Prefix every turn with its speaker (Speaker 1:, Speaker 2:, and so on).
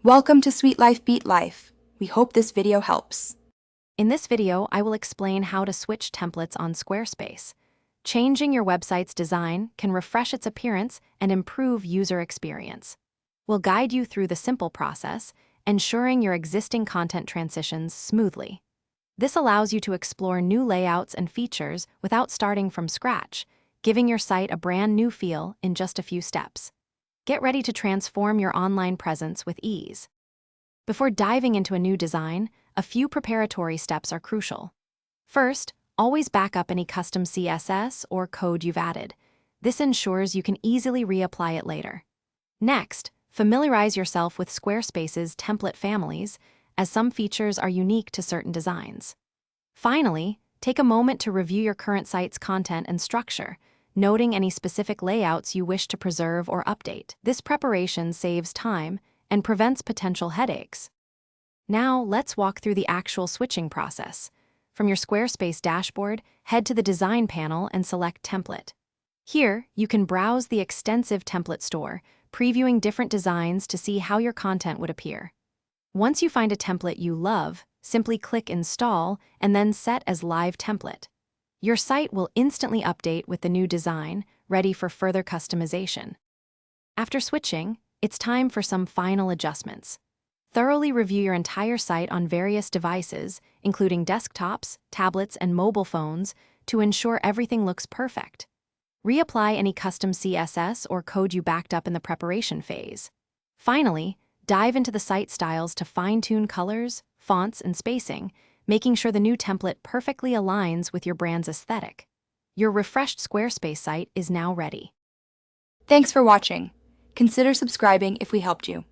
Speaker 1: Welcome to Sweet Life Beat Life. We hope this video helps.
Speaker 2: In this video, I will explain how to switch templates on Squarespace. Changing your website's design can refresh its appearance and improve user experience. We'll guide you through the simple process, ensuring your existing content transitions smoothly. This allows you to explore new layouts and features without starting from scratch, giving your site a brand new feel in just a few steps. Get ready to transform your online presence with ease. Before diving into a new design, a few preparatory steps are crucial. First, always back up any custom CSS or code you've added. This ensures you can easily reapply it later. Next, familiarize yourself with Squarespace's template families, as some features are unique to certain designs. Finally, take a moment to review your current site's content and structure, noting any specific layouts you wish to preserve or update. This preparation saves time and prevents potential headaches. Now, let's walk through the actual switching process. From your Squarespace dashboard, head to the Design panel and select Template. Here, you can browse the extensive template store, previewing different designs to see how your content would appear. Once you find a template you love, simply click Install and then Set as Live Template. Your site will instantly update with the new design, ready for further customization. After switching, it's time for some final adjustments. Thoroughly review your entire site on various devices, including desktops, tablets, and mobile phones, to ensure everything looks perfect. Reapply any custom CSS or code you backed up in the preparation phase. Finally, dive into the site styles to fine-tune colors, fonts, and spacing, making sure the new template perfectly aligns with your brand's aesthetic. Your refreshed Squarespace site is now ready.
Speaker 1: Thanks for watching. Consider subscribing if we helped you.